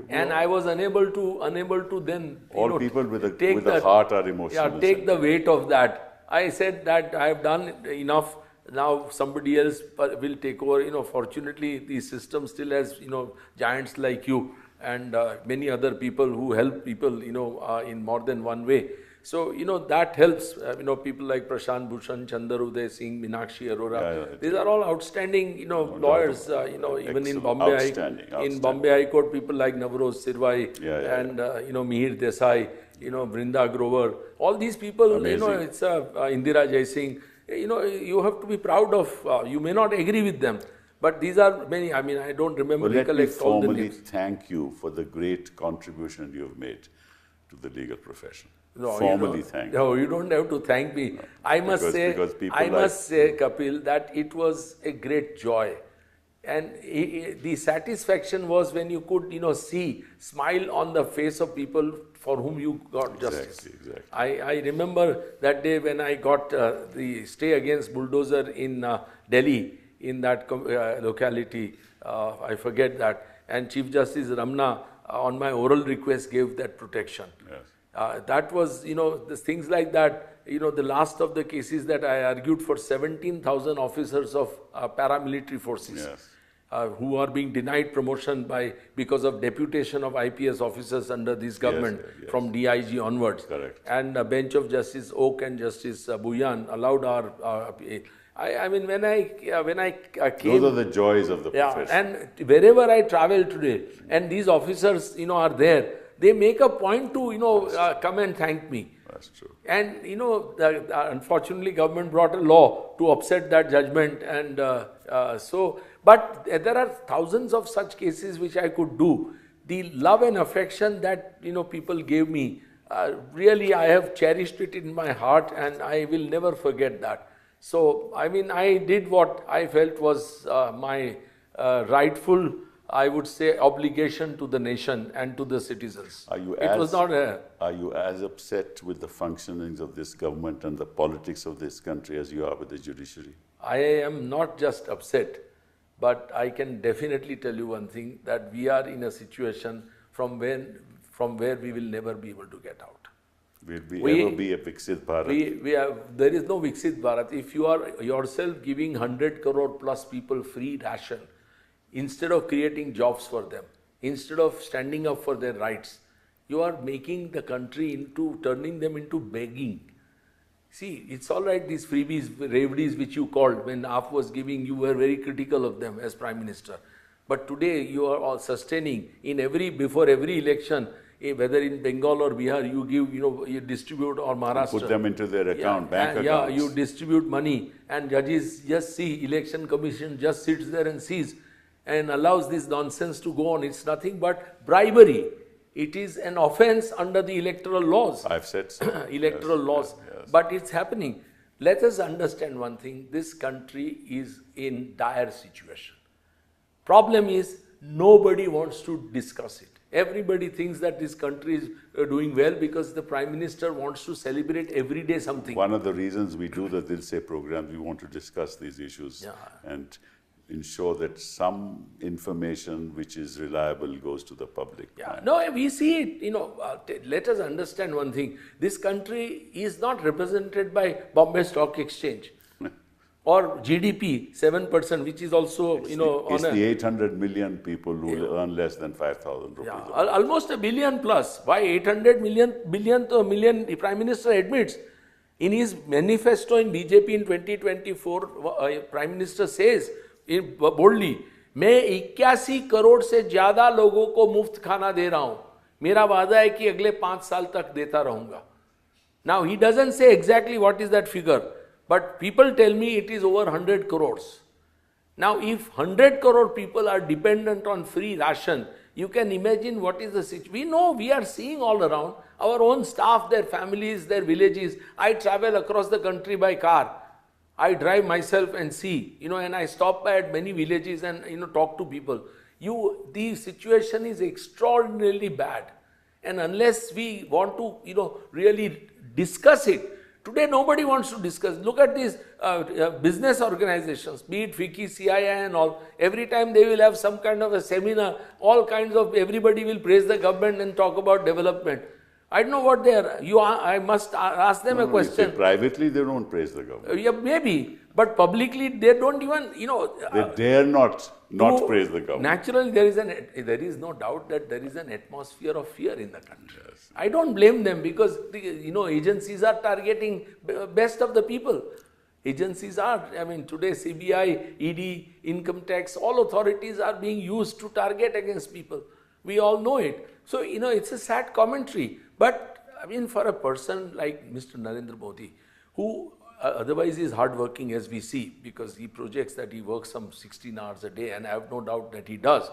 And I was unable to then all people with a heart are emotional. Yeah, take the weight of that. I said that I have done enough. Now somebody else will take over. Fortunately, the system still has giants like you and many other people who help people in more than one way. So, that helps, people like Prashant Bhushan, Chandar Uday Singh, Meenakshi Arora. These are all outstanding, lawyers, even in Bombay. In Bombay High Court, people like Navroz Sirvai and, Mihir Desai, Brinda Grover. All these people, it's Indira Jaising. You have to be proud of, you may not agree with them. But these are many, I don't remember, recollect all the names. Let me formally thank you for the great contribution you have made to the legal profession. No, formally you thank don't, no, you don't have to thank me. I must because say, people I like- must say, Kapil, that it was a great joy. And the satisfaction was when you could, see smile on the face of people for whom you got justice. Exactly. I remember that day when I got the stay against bulldozer in Delhi, in that locality, I forget that, and Chief Justice Ramna, on my oral request, gave that protection. Yes. That was, the things like that, the last of the cases that I argued for 17,000 officers of paramilitary forces. Yes. Who are being denied promotion because of deputation of IPS officers under this government yes. from DIG onwards. Correct. And a bench of Justice Oak and Justice Bhuyan allowed our. I mean, when I came. Those are the joys of the profession. And wherever I travel today, and these officers, are there, they make a point to, come and thank me. That's true. And unfortunately, government brought a law to upset that judgment, and but there are thousands of such cases which I could do. The love and affection that people gave me, really I have cherished it in my heart, and I will never forget that. So I mean, I did what I felt was my rightful, I would say, obligation to the nation and to the citizens. Are you as upset with the functionings of this government and the politics of this country as you are with the judiciary? I am not just upset, but I can definitely tell you one thing, that we are in a situation from where we will never be able to get out. Will we ever be a Viksit Bharat? There is no Viksit Bharat. If you are yourself giving 100 crore plus people free ration, instead of creating jobs for them, instead of standing up for their rights, you are making the country turning them into begging. See, it's all right, these freebies, reveries which you called, when AAP was giving, you were very critical of them as Prime Minister. But today you are all sustaining, before every election, whether in Bengal or Bihar, you give, you distribute, or Maharashtra. Put them into their account, bank accounts. Yeah, you distribute money, and judges just see, election commission just sits there and sees, and allows this nonsense to go on. It's nothing but bribery. It is an offense under the electoral laws. I've said so. Electoral laws. Yes. But it's happening. Let us understand one thing. This country is in dire situation. Problem is, nobody wants to discuss it. Everybody thinks that this country is doing well because the Prime Minister wants to celebrate every day something. One of the reasons we do the Dil Se programs, we want to discuss these issues and ensure that some information which is reliable goes to the public. Yeah. No, we see it. Let us understand one thing. This country is not represented by Bombay Stock Exchange or GDP 7%, which is also, It's the 800 million people who earn less than 5,000 rupees. Yeah, almost a billion plus. Why 800 million to a million, the Prime Minister admits. In his manifesto in BJP in 2024, Prime Minister says, boldly, मैं 81 करोड़ से ज्यादा लोगों को मुफ्त खाना दे रहा हूं, मेरा वादा है कि अगले 5 साल तक देता रहूंगा. Now he doesn't say exactly what is that figure, but people tell me it is over 100 crores. Now if 100 crore people are dependent on free ration, you can imagine what is the situation. We know, we are seeing all around, our own staff, their families, their villages. I travel across the country by car. I drive myself and see, and I stop by at many villages and, talk to people. The situation is extraordinarily bad. And unless we want to, really discuss it, today nobody wants to discuss. Look at these business organizations, be it FICCI, CII and all. Every time they will have some kind of a seminar, everybody will praise the government and talk about development. I don't know what they are. I must ask them a question. Privately, they don't praise the government. Yeah, maybe. But publicly, they don't even, They dare not praise the government. Naturally, there is no doubt that there is an atmosphere of fear in the country. Yes. I don't blame them because, agencies are targeting best of the people. Agencies are, today CBI, ED, income tax, all authorities are being used to target against people. We all know it. So, it's a sad commentary. But, for a person like Mr. Narendra Modi, who otherwise is hardworking as we see, because he projects that he works some 16 hours a day, and I have no doubt that he does.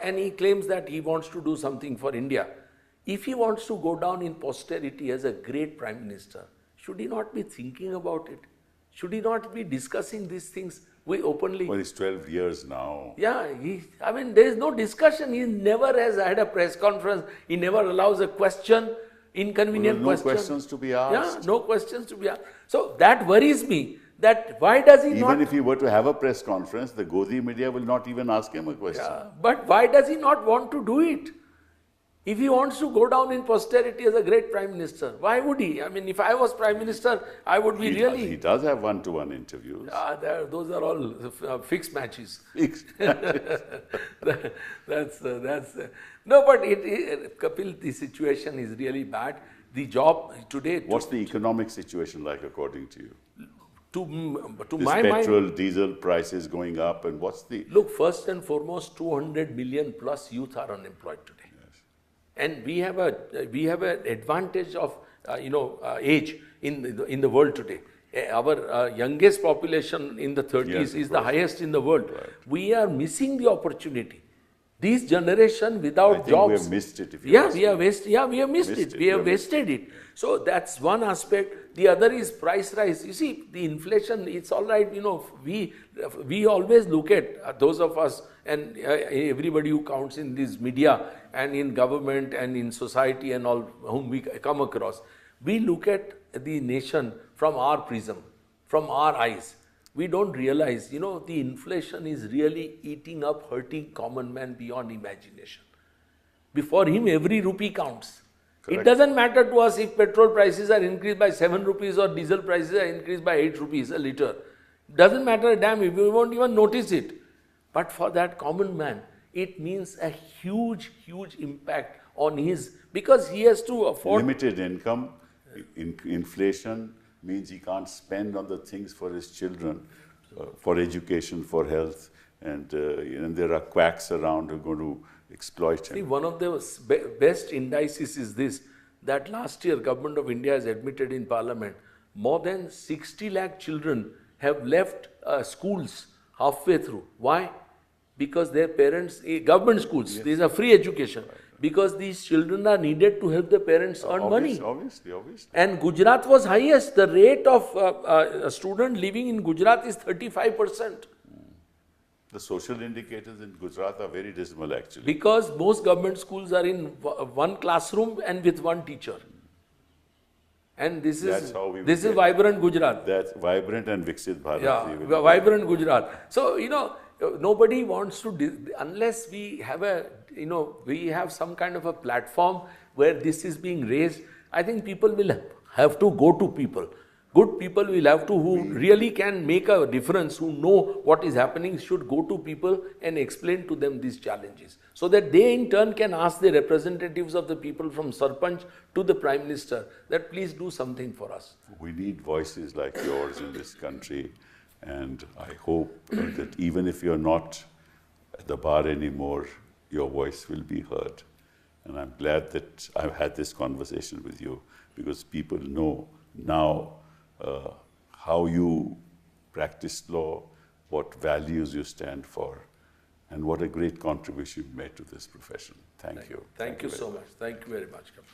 And he claims that he wants to do something for India. If he wants to go down in posterity as a great Prime Minister, should he not be thinking about it? Should he not be discussing these things openly? Well, it's 12 years now. Yeah, there is no discussion. He never has had a press conference. He never allows a question, inconvenient No question. questions to be asked. Yeah, no questions to be asked. So that worries me. That why does he not? Even if he were to have a press conference, the Godi media will not even ask him a question. Yeah, but why does he not want to do it? If he wants to go down in posterity as a great Prime Minister, why would he? I mean, if I was Prime Minister, I would be He does have one-to-one interviews. Those are all fixed matches. Fixed. That's no, but Kapil, the situation is really bad. The job today. What's the economic situation like according to you? To This my mind, petrol, diesel prices going up, and what's the... look, first and foremost, 200 million plus youth are unemployed today. And we have an advantage of age in the world today. Our youngest population in the 30s is the highest in the world. Right. We are missing the opportunity. This generation without I think jobs. we have missed it. If you Yeah, ask we me. have missed it. We have wasted it. So that's one aspect. The other is price rise. You see, the inflation, it's all right. We always look at those of us and everybody who counts in this media and in government and in society and all whom we come across. We look at the nation from our prism, from our eyes. We don't realize, the inflation is really eating up, hurting common man beyond imagination. Before him, every rupee counts. Correct. It doesn't matter to us if petrol prices are increased by 7 rupees or diesel prices are increased by 8 rupees a litre. Doesn't matter a damn if we won't even notice it. But for that common man, it means a huge, huge impact on because he has to afford... Limited income, inflation means he can't spend on the things for his children, for education, for health, and there are quacks around who are going to exploit him. See, one of the best indices is this, that last year Government of India has admitted in Parliament, more than 60 lakh children have left schools halfway through. Why? Because their parents, government schools, these are free education. Because these children are needed to help the parents earn money. Obviously. And Gujarat was highest. The rate of a student living in Gujarat is 35%. The social indicators in Gujarat are very dismal actually. Because most government schools are in one classroom and with one teacher. And this is vibrant Gujarat. That's vibrant and Viksit Bharat. Yeah, vibrant Gujarat. So, nobody wants to, unless we have some kind of a platform where this is being raised, I think people will have to go to people. Good people will have to, who really can make a difference, who know what is happening, should go to people and explain to them these challenges. So that they in turn can ask the representatives of the people from Sarpanch to the Prime Minister that please do something for us. We need voices like yours in this country. And I hope that even if you're not at the bar anymore, your voice will be heard. And I'm glad that I've had this conversation with you because people know now how you practice law, what values you stand for, and what a great contribution you've made to this profession. Thank you. Thank you so much. Thank you very much, Kapil.